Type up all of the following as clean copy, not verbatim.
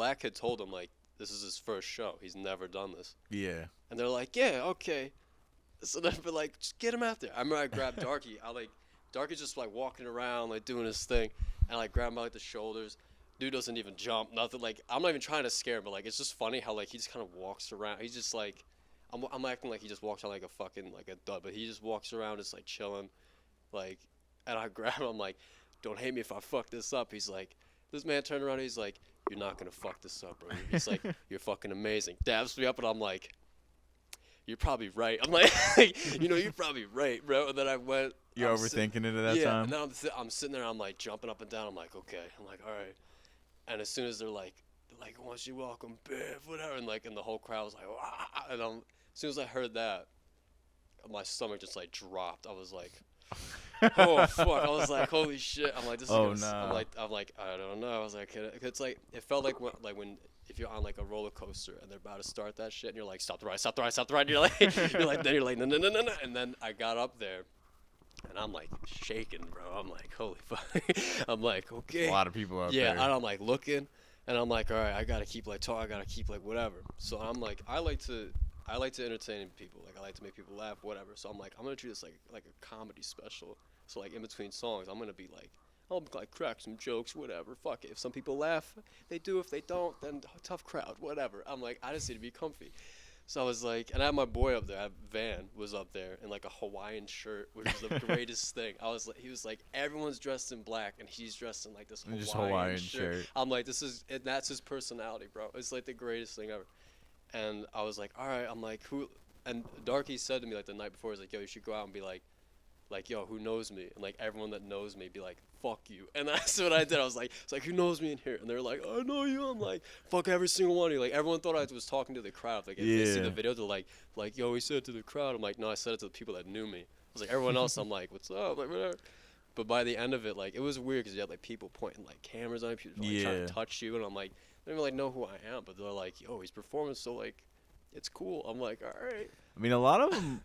black kid told him, like, this is his first show. He's never done this. Yeah. And they're like, yeah, okay. So then, but like, just get him out there. I remember I grabbed Darky. Darky's just like walking around, like doing his thing, and I like grab him by like the shoulders. Dude doesn't even jump, nothing. Like, I'm not even trying to scare him, but like, it's just funny how like he just kind of walks around. He's just like, I'm acting like he just walks around like a fucking like a dud, but he just walks around just like chilling, like, and I grab him. I'm like, don't hate me if I fuck this up. He's like, this man turned around. He's like, you're not gonna fuck this up, bro. He's like, you're fucking amazing. Dabs me up, and I'm like, you're probably right. I'm like, you're probably right, bro. And then I went. You're overthinking it at that time? And then I'm sitting there. I'm like jumping up and down. I'm like, okay. I'm like, all right. And as soon as they're like, once you welcome, Biff, whatever, and like, and the whole crowd was like, wah, and as soon as I heard that, my stomach just like dropped. I was like, oh fuck! I was like, holy shit! I'm like, this is Oh, gonna. no. I'm like, I don't know. I was like, it's like, it felt like when if you're on like a roller coaster and they're about to start that shit, and you're like, stop the ride, stop the ride, stop the ride. And you're like, no, no, no, no, no. And then I got up there. And I'm like shaking, bro. I'm like, holy fuck. I'm like, okay. A lot of people out there. Yeah, and I'm like looking, and I'm like, all right, I gotta keep like talking, I gotta keep like whatever. So I'm like, I like to entertain people. Like I like to make people laugh, whatever. So I'm like, I'm gonna treat this like a comedy special. So like in between songs, I'm gonna be like, I'll like crack some jokes, whatever. Fuck it. If some people laugh, they do. If they don't, then tough crowd, whatever. I'm like, I just need to be comfy. So I was like, and I had my boy up there, Van was up there in like a Hawaiian shirt, which was the greatest thing. He was like, everyone's dressed in black, and he's dressed in like this Hawaiian shirt. I'm like, and that's his personality, bro. It's like the greatest thing ever. And I was like, all right, I'm like, who? And Darky said to me like the night before, he's like, yo, you should go out and be like, yo, who knows me? And like everyone that knows me be like, fuck you. And that's what I did. I was like, it's like, who knows me in here? And they're like, I know you. I'm like, fuck every single one of you. Like everyone thought I was talking to the crowd. Like if they see the video, they're like, yo, he said it to the crowd. I'm like, no, I said it to the people that knew me. I was like, everyone else, I'm like, what's up? Like whatever. But by the end of it, like it was weird because you had like people pointing like cameras on you, people like trying to touch you, and I'm like, they don't even like know who I am, but they're like, yo, he's performing, so like, it's cool. I'm like, all right. I mean, a lot of them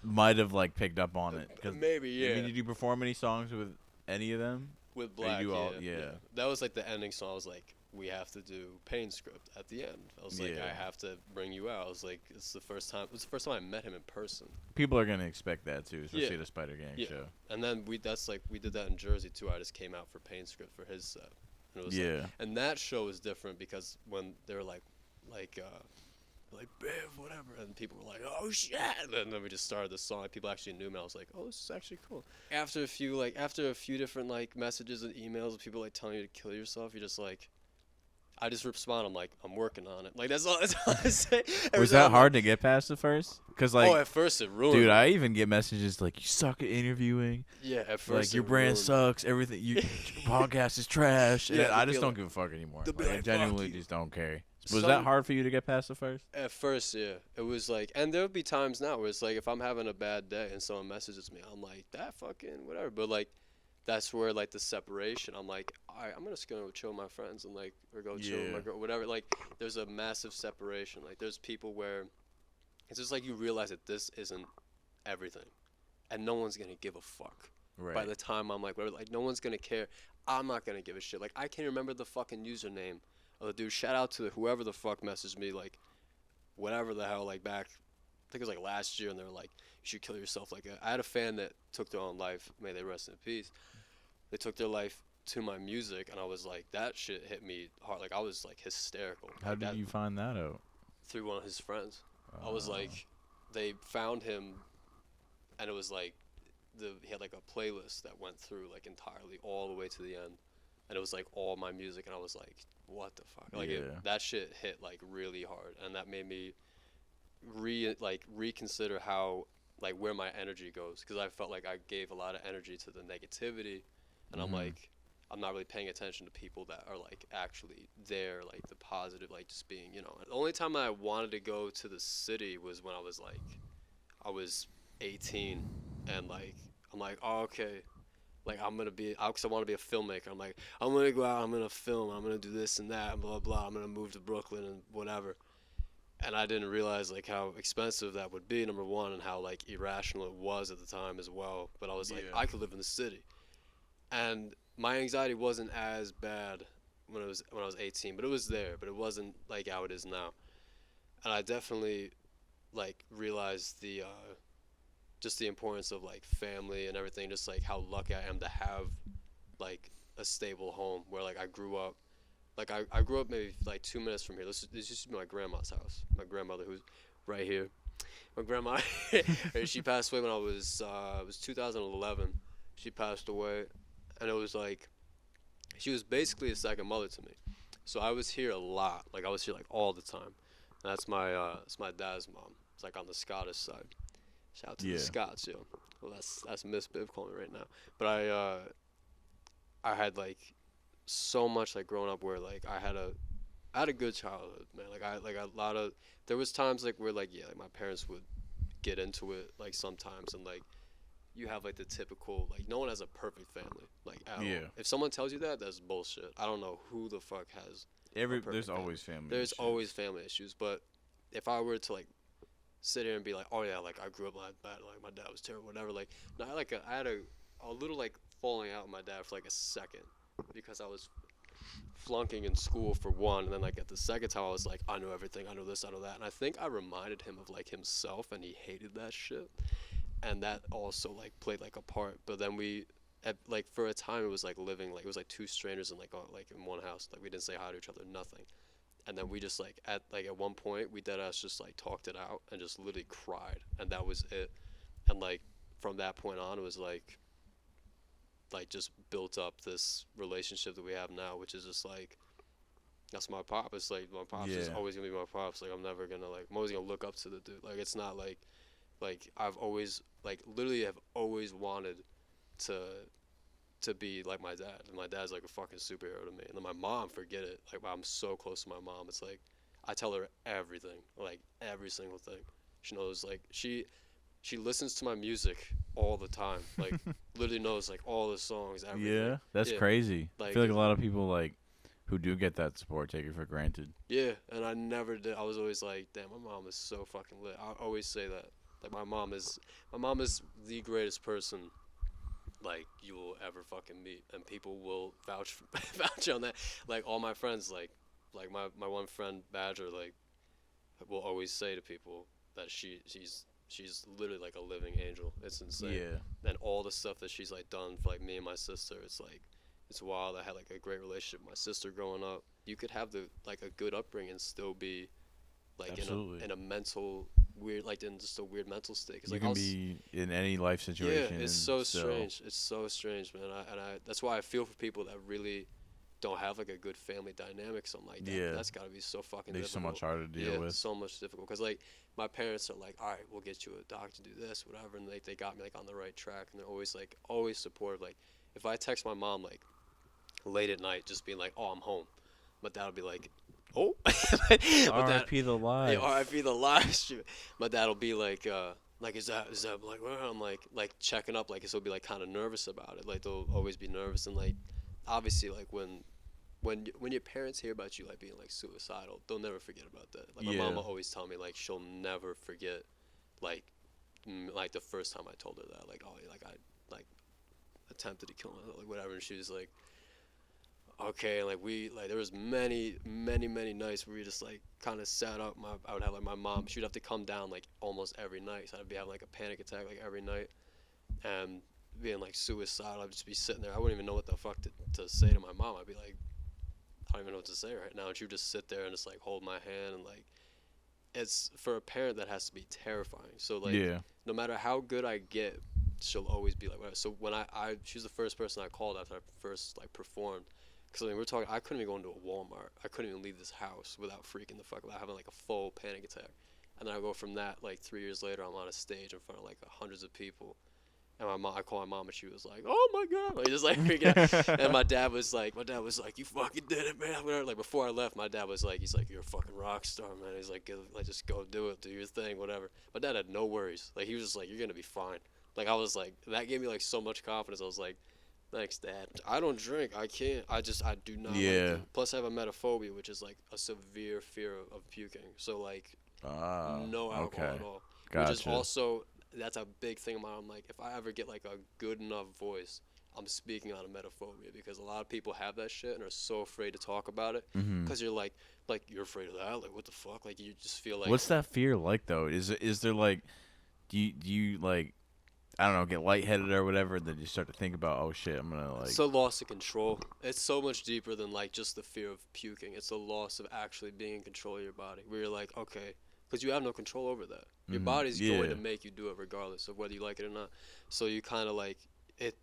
might have like picked up on it. Cause, maybe, yeah. I mean, did you perform any songs with any of them? With Black, yeah. That was like the ending song. I was like, we have to do Pain Script at the end. I was like, I have to bring you out. I was like, it's the first time. It was the first time I met him in person. People are gonna expect that too, especially the Spider Gang show. And then we did that in Jersey too. I just came out for Pain Script for his set. And it was like, and that show was different because when they were like Biv, whatever, and people were like, oh shit, and then we just started the song. Like, people actually knew me. I was like, oh, this is actually cool. After a few different like messages and emails of people like telling you to kill yourself, you're just like, I just respond. I'm like, I'm working on it. Like that's all I say. Was that hard to get past at first? Cause like, at first it ruined. Dude, me. I even get messages like, you suck at interviewing. Yeah, at first. Like your brand sucks. Everything your podcast is trash. Yeah, I just don't give a fuck anymore. Like, I genuinely just don't care. Was Some, that hard for you to get past at first? At first, yeah. It was like, and there would be times now where it's like, if I'm having a bad day and someone messages me, I'm like, that fucking whatever. But like, that's where like the separation. I'm like, all right, I'm just gonna chill with my friends and like, or go chill with my girl, whatever. Like, there's a massive separation. Like, there's people where it's just like you realize that this isn't everything, and no one's gonna give a fuck. Right. By the time I'm like, whatever, like no one's gonna care. I'm not gonna give a shit. Like I can't remember the fucking username. Oh, dude, shout out to whoever the fuck messaged me, like, whatever the hell, like, back, I think it was, like, last year, and they were like, you should kill yourself. Like, I had a fan that took their own life, may they rest in peace. They took their life to my music, and I was like, that shit hit me hard. Like, I was, like, hysterical. How did you find that out? Through one of his friends. I was like, they found him, and it was, like, he had, like, a playlist that went through, like, entirely all the way to the end. And it was, like, all my music, and I was like, what the fuck? Like, that shit hit, like, really hard. And that made me reconsider how, like, where my energy goes. Because I felt like I gave a lot of energy to the negativity. And I'm like, I'm not really paying attention to people that are, like, actually there, like, the positive, like, just being, you know. The only time I wanted to go to the city was when I was 18. And, like, I'm like, oh, okay. Like, I'm going to be, because I want to be a filmmaker. I'm like, I'm going to go out, I'm going to film, I'm going to do this and that, and blah, blah, I'm going to move to Brooklyn and whatever. And I didn't realize, like, how expensive that would be, number one, and how, like, irrational it was at the time as well. But I was like, I could live in the city. And my anxiety wasn't as bad when I was 18, but it was there, but it wasn't like how it is now. And I definitely like realized the just the importance of like family and everything, just like how lucky I am to have like a stable home where like I grew up. Like I grew up maybe like 2 minutes from here. This used to be my grandma's house. My grandmother who's right here. My grandma, she passed away when I was it was 2011. She passed away, and it was like she was basically a second mother to me. So I was here a lot. Like I was here like all the time. And that's my dad's mom. It's like on the Scottish side. Shout out to the Yeah. Scots, yo. Well, that's Miss Biv calling me right now. But I had like so much like growing up where like I had a good childhood, man. Like I like a lot of there was times like where like yeah, like my parents would get into it like sometimes and like you have like the typical like no one has a perfect family like at Yeah. all. If someone tells you that, that's bullshit. I don't know who the fuck has perfect There's family. always family. There's issues. always family issues, but if I were to like sit here and be like, oh yeah, like I grew up like bad, like my dad was terrible, whatever. Like no, I had a little like falling out with my dad for like a second because I was flunking in school for one, and then like at the second time I was like, I know everything, I know this, I know that, and I think I reminded him of like himself, and he hated that shit, and that also like played like a part. But then like for a time it was like living like it was like two strangers in like in one house, like we didn't say hi to each other, nothing. And then we just at one point we dead ass just like talked it out and just literally cried, and that was it. And like from that point on it was like just built up this relationship that we have now, which is just like that's my pop. It's like my pop's just Yeah. always gonna be my pops. Like I'm always gonna look up to the dude. Like it's not like I've always like literally have always wanted to be like my dad. And my dad's like a fucking superhero to me. And then my mom, forget it. Like I'm so close to my mom. It's like I tell her everything, like every single thing. She knows like she listens to my music all the time. Like literally knows like all the songs, everything. Yeah, that's Yeah. crazy. I Like feel like a lot of people like who do get that support take it for granted. yeah, and I never did. I was always like, damn, my mom is so fucking lit. I always say that. Like my mom is the greatest person like you will ever fucking meet, and people will vouch vouch on that. Like all my friends, like my one friend Badger, like will always say to people that she's literally like a living angel. It's insane. Yeah. And all the stuff that she's like done for like me and my sister, it's like it's wild. I had like a great relationship with my sister growing up. You could have the like a good upbringing and still be like Absolutely. in a mental weird like in just a weird mental state. Cause You like can be in any life yeah, situation. it's and so still- strange. It's so strange, man. I that's why I feel for people that really don't have like a good family dynamic, something like that. Yeah. That's gotta be so fucking Makes so difficult. much harder to deal Yeah, with. so much difficult. Cause like my parents are like, all right, we'll get you a doctor, do this, whatever, and they got me like on the right track, and they're always supportive. Like if I text my mom like late at night, just being like, oh, I'm home, my dad will be like, oh, my dad, R.I.P. the live. yeah, RIP the live stream. My dad will be like is that like where I'm like checking up, like he'll be like kind of nervous about it. Like they'll always be nervous, and like obviously like when your parents hear about you like being like suicidal, they'll never forget about that. Like my Yeah. mom will always tell me like she'll never forget like like the first time I told her that like oh like I like attempted to kill myself like whatever, and she was like okay, and like we like there was many nights where we just like kind of sat up. I would have like my mom. She'd have to come down like almost every night. So I'd be having like a panic attack like every night, and being like suicidal. I'd just be sitting there. I wouldn't even know what the fuck to say to my mom. I'd be like, I don't even know what to say right now. And she would just sit there and just like hold my hand and like. It's for a parent that has to be terrifying. So like, Yeah. no matter how good I get, she'll always be like, whatever. So when she was the first person I called after I first like performed. Because I mean, we're talking, I couldn't even go into a Walmart. I couldn't even leave this house without freaking the fuck, without having like a full panic attack. And then I go from that, like 3 years later, I'm on a stage in front of like hundreds of people. And I call my mom and she was like, oh my God. Like, just like freaking out. And my dad was like, you fucking did it, man. Whatever. Like before I left, my dad was like, he's like, you're a fucking rock star, man. He's like, just go do it, do your thing, whatever. My dad had no worries. Like he was just like, you're going to be fine. Like I was like, that gave me like so much confidence. I was like, thanks, Dad. I don't drink. I can't. I do not like Yeah. it. Plus, I have emetophobia, which is like a severe fear of puking. So like, no alcohol okay. at all. Gotcha. Which is also that's a big thing of mine. I'm like, if I ever get like a good enough voice, I'm speaking on emetophobia because a lot of people have that shit and are so afraid to talk about it Mm-hmm. because you're like you're afraid of that. Like what the fuck? Like you just feel like What's that fear like though? Is there like, do you like, I don't know, get lightheaded or whatever, and then you start to think about, oh shit, I'm gonna like. it's a loss of control. It's so much deeper than like just the fear of puking. It's a loss of actually being in control of your body. Where you're like, okay, because you have no control over that. Your body's going Yeah. to make you do it regardless of whether you like it or not. So you kind of like it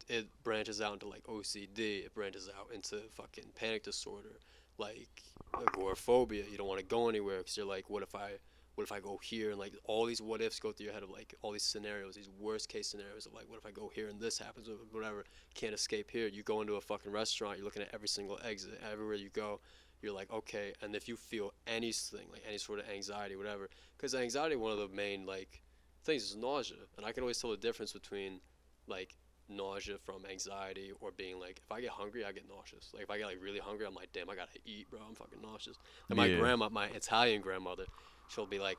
branches out into like OCD. It branches out into fucking panic disorder, like agoraphobia. You don't want to go anywhere because you're like, what if I go here, and like all these what ifs go through your head of like all these scenarios, these worst case scenarios of like what if I go here and this happens or whatever, can't escape here. You go into a fucking restaurant, you're looking at every single exit, everywhere you go, you're like okay, and if you feel anything like any sort of anxiety, whatever, because anxiety, one of the main like things is nausea, and I can always tell the difference between like nausea from anxiety or being like if I get hungry I get nauseous. Like if I get like really hungry I'm like damn I gotta eat bro, I'm fucking nauseous. And my Yeah. grandma, my Italian grandmother, she'll be like,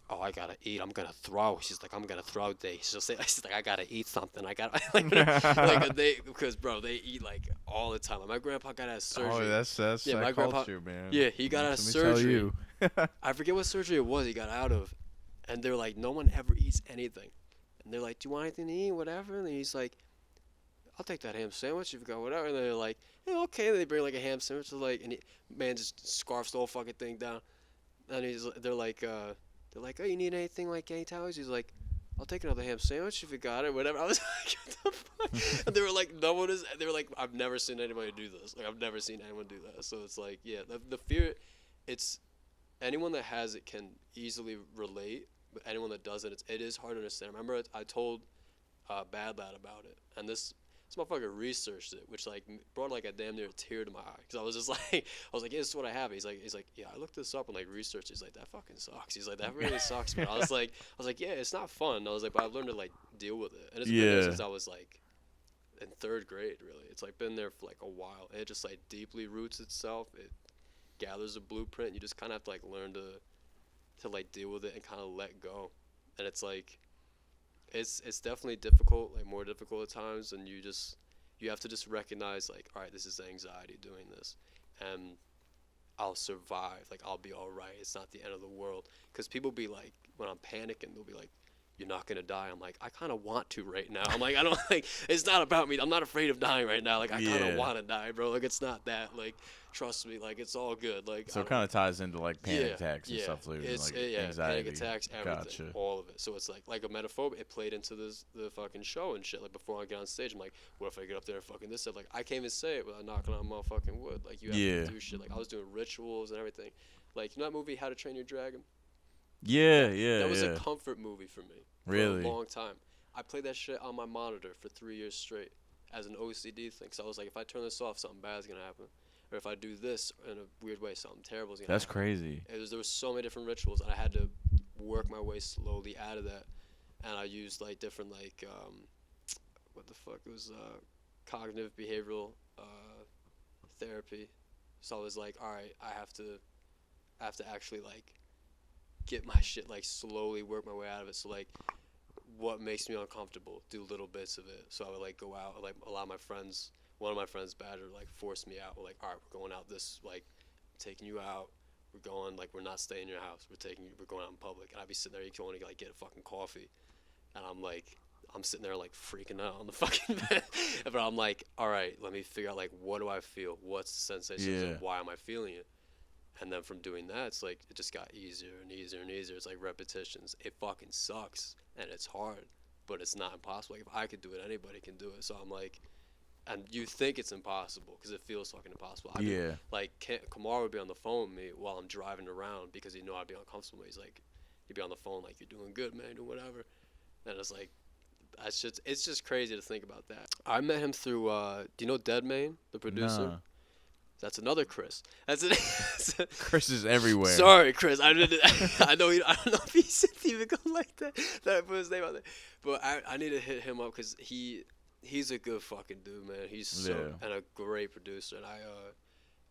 "Oh, I gotta eat. I'm gonna throw." She's like, "I'm gonna throw day." She'll say, "She's like, I gotta eat something. I got like, like they because bro, they eat like all the time. Like, my grandpa got out of surgery. Oh, that's Yeah, my grandpa- culture, man. Yeah, he got out of Let me tell surgery. you. I forget what surgery it was. He got out of, and they're like, no one ever eats anything. And they're like, "Do you want anything to eat? Whatever." And he's like, "I'll take that ham sandwich if you got whatever." And they're like, "Yeah, okay." And they bring like a ham sandwich. Like, and man just scarfs the whole fucking thing down. And they're like, "Oh, you need anything like any towels?" He's like, "I'll take another ham sandwich if you got it, whatever." I was like, "What the fuck?" And they were like, "No one is." They were like, "I've never seen anybody do this. Like, I've never seen anyone do that." So it's like, yeah, the fear, it's anyone that has it can easily relate, but anyone that doesn't, it is hard to understand. Remember, I told Bad Lad about it, and this motherfucker researched it, which like brought like a damn near a tear to my eye, because I was just like, I was like, yeah, this is what I have. He's like, yeah, I looked this up and like researched. He's like, that fucking sucks. He's like, that really sucks, man. I was like, yeah, it's not fun. I was like, but I've learned to like deal with it, and it's been there Yeah. since I was like in third grade. Really, it's like been there for like a while, and it just like deeply roots itself. It gathers a blueprint. You just kind of have to like learn to like deal with it and kind of let go, and it's like it's definitely difficult, like more difficult at times, and you have to just recognize like, all right, this is anxiety doing this, and I'll survive. Like I'll be all right. It's not the end of the world. Because people be like, when I'm panicking, they'll be like, "You're not gonna die." I'm like, I kind of want to right now. I'm like, I don't like. It's not about me. I'm not afraid of dying right now. Like I kind of Yeah. want to die, bro. Like it's not that. Like trust me. Like it's all good. Like So I it don't- kind of ties into like panic yeah, attacks and yeah. stuff, like, It's like yeah, anxiety. panic attacks, everything, Gotcha. all of it. So it's like emetophobia. It played into the fucking show and shit. Like before I get on stage, I'm like, what if I get up there and fucking this stuff? Like I can't even say it without knocking on motherfucking wood. Like you have Yeah. to do shit. Like I was doing rituals and everything. Like you know that movie How to Train Your Dragon? Yeah, yeah, That was yeah. a comfort movie for me. Really? For a long time. I played that shit on my monitor for 3 years straight as an OCD thing. So I was like, if I turn this off, something bad's gonna happen. Or if I do this in a weird way, something terrible's gonna That's happen. crazy. There was so many different rituals, and I had to work my way slowly out of that. And I used like different like what the fuck, it was cognitive behavioral therapy. So I was like, all right, I have to actually like get my shit, like slowly work my way out of it. So like what makes me uncomfortable, do little bits of it. So I would like go out, like a lot of my friends, one of my friends Badger like forced me out. We're like, all right, we're going out this, like I'm taking you out, we're going, like we're not staying in your house, we're going out in public. And I'd be sitting there, you can only like get a fucking coffee, and I'm sitting there like freaking out on the fucking bed. But I'm like, all right, let me figure out like what do I feel, what's the sensations, Yeah. and why am I feeling it. And then from doing that, it's like it just got easier and easier and easier. It's like repetitions. It fucking sucks and it's hard, but it's not impossible. Like if I could do it, anybody can do it. So I'm like, and you think it's impossible because it feels fucking impossible. Yeah. Like Kamar would be on the phone with me while I'm driving around because he'd know I'd be uncomfortable. He's like, he'd be on the phone like, "You're doing good, man, doing whatever." And it's like, it's just crazy to think about that. I met him through, do you know Deadmain, the producer? Nah. That's another Chris. That's it. Chris is everywhere. Sorry, Chris. I didn't. I know. I don't know if he's even going like that. That I put his name out there. But I need to hit him up because he's a good fucking dude, man. He's so Yeah. and a great producer. And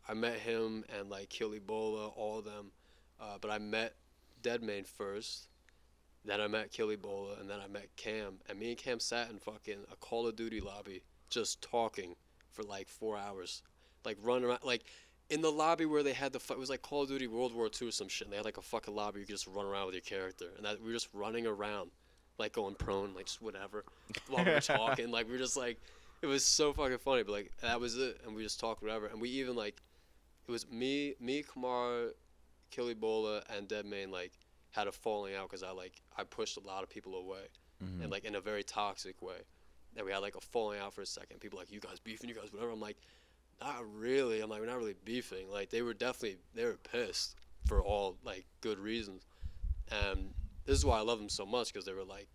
I met him and like Killybola, all of them. But I met Deadmain first. Then I met Killybola, and then I met Cam. And me and Cam sat in fucking a Call of Duty lobby, just talking for like 4 hours, like running around, like in the lobby where they had it was like Call of Duty World War II or some shit. And they had like a fucking lobby you could just run around with your character, and we were just running around, like going prone, like just whatever, while we were talking. Like we were just like, it was so fucking funny. But like that was it, and we just talked whatever. And we even like, it was me, Kamar, Kilibola, and Deadman like had a falling out because I pushed a lot of people away, and like in a very toxic way. And we had like a falling out for a second. People like, you guys beefing, you guys whatever. I'm like, not really. I'm like, we're not really beefing. Like they were pissed for all like good reasons. And this is why I love them so much, because they were like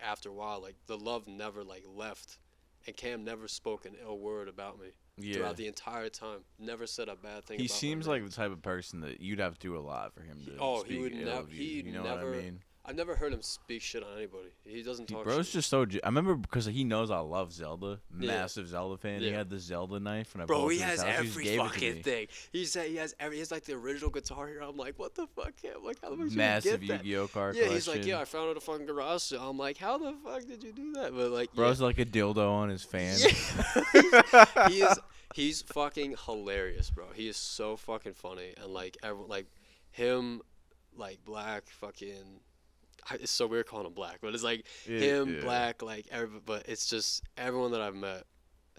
after a while, like the love never like left, and Cam never spoke an ill word about me throughout the entire time. Never said a bad thing. He about seems my like name. the type of person that you'd have to do a lot for him to He speak would ill never. of you. He'd You know never. what I mean? I've never heard him speak shit on anybody. He doesn't talk Bro's shit. just so. I remember because he knows I love Zelda. Yeah. Massive Zelda fan. He Yeah. had the Zelda knife, and I Bro, pulled he to his has house. He just every gave it to fucking me. thing. He has like the original Guitar Hero. I'm like, what the fuck? I'm like, how the fuck did Massive you get that? Yu-Gi-Oh card Yeah, collection. he's like, yeah, I found it at a fucking garage sale. I'm like, how the fuck did you do that? But like, Bro's like a dildo on his fan. Yeah. He's fucking hilarious, bro. He is so fucking funny, and like everyone, like him, like Black, fucking. It's so weird calling him Black, but it's like him, Black, like but it's just everyone that I've met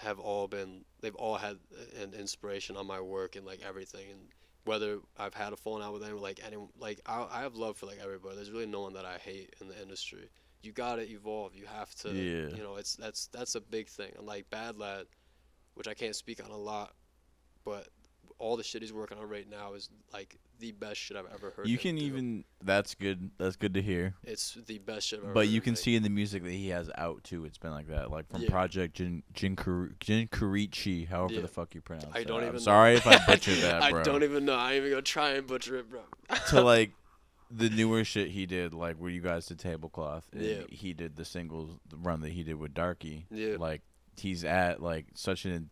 they've all had an inspiration on my work and like everything, and whether I've had a falling out with anyone, like anyone, like I have love for like everybody. There's really no one that I hate in the industry. You gotta evolve. You have to, you know, that's a big thing. And like Bad Lad, which I can't speak on a lot, but all the shit he's working on right now is like the best shit I've ever heard. You can even that's good. That's good to hear. It's the best shit I've ever But heard. you can see in the music that he has out too. It's been like that, like from Project Jinkurichi, however the fuck you pronounce it. I'm sorry if I butchered that, bro. I don't even know. I ain't even gonna try and butcher it, bro. To like the newer shit he did, like where you guys did Tablecloth, and Yeah. he did the singles run that he did with Darky. Yeah. Like he's at like such an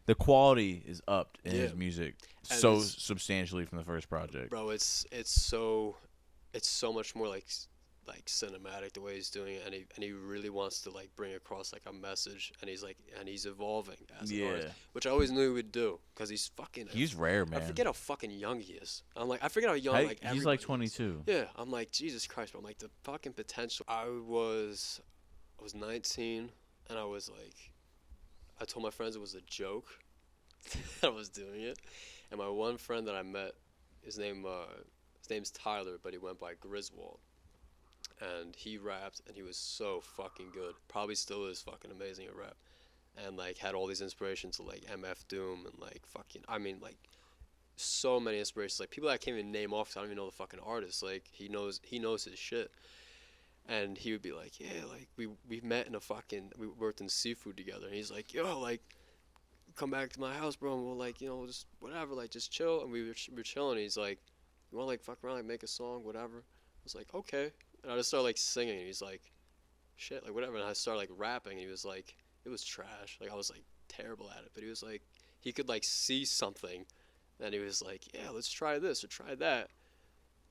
the quality is upped in his music And so substantially from the first project. Bro, it's so much more like cinematic the way he's doing it, and he really wants to like bring across like a message, and he's evolving as an artist, which I always knew he would do, because he's rare, man. I forget how fucking young he is. I forget how young he's like 22. Yeah, I'm like, Jesus Christ, bro. I'm like, the fucking potential. I was 19, and I was like, I told my friends it was a joke that I was doing it, and my one friend that I met, his name's Tyler, but he went by Griswold, and he rapped, and he was so fucking good. Probably still is fucking amazing at rap, and like had all these inspirations to like MF Doom and like fucking, I mean like so many inspirations, like people that I can't even name off 'cause I don't even know the fucking artists. Like he knows his shit. And he would be like, yeah, like we met in we worked in seafood together, and he's like, yo, like come back to my house, bro, and we'll like, you know, just whatever, like just chill. And we were chilling, and he's like, you want to like fuck around, like make a song, whatever. I was like, okay. And I just started like singing, and he's like, shit, like whatever. And I started like rapping, and he was like, it was trash. Like I was like terrible at it, but he was like, he could like see something, and he was like, yeah, let's try this or try that.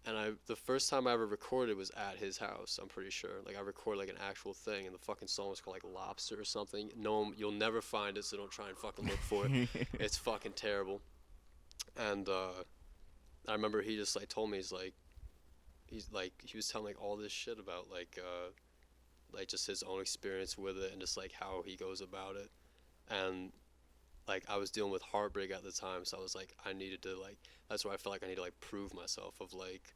And the first time I ever recorded was at his house, I'm pretty sure. Like I recorded like an actual thing, and the fucking song was called like Lobster or something. No, you'll never find it, so don't try and fucking look for it. It's fucking terrible. And I remember he just like told me, he was telling like all this shit about like just his own experience with it, and just like how he goes about it. And like I was dealing with heartbreak at the time, so I was like, I needed to like, that's where I felt like I need to like prove myself of like,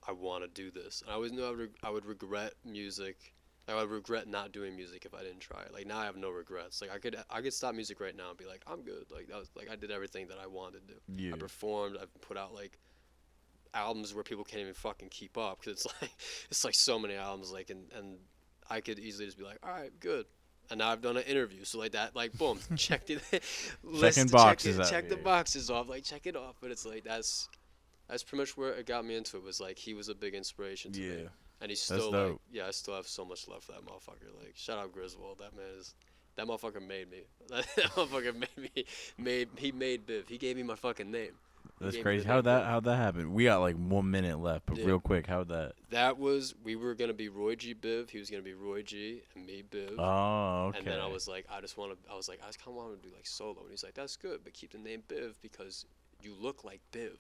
I want to do this. And I always knew I would regret music. Like I would regret not doing music if I didn't try it. Like now I have no regrets. Like I could stop music right now and be like, I'm good. Like that was like I did everything that I wanted to do. Yeah. I performed. I've put out like albums where people can't even fucking keep up, because it's like so many albums, like and I could easily just be like, all right, good. And now I've done an interview, so like that, like boom, check the Checking boxes check the boxes off, like check it off. But it's like that's pretty much where it got me into it. Was like he was a big inspiration to me, and he's still like, I still have so much love for that motherfucker. Like shout out Griswold, that motherfucker made me. That motherfucker he made Biv. He gave me my fucking name. Who That's gave me crazy. the name Biv. How'd that happen? We got like 1 minute left, but Yeah. real quick, how'd that? That was we were gonna be Roy G Biv. He was gonna be Roy G and me Biv. Oh, okay. And then I was like, I just kind of want to do like solo. And he's like, that's good, but keep the name Biv because you look like Biv.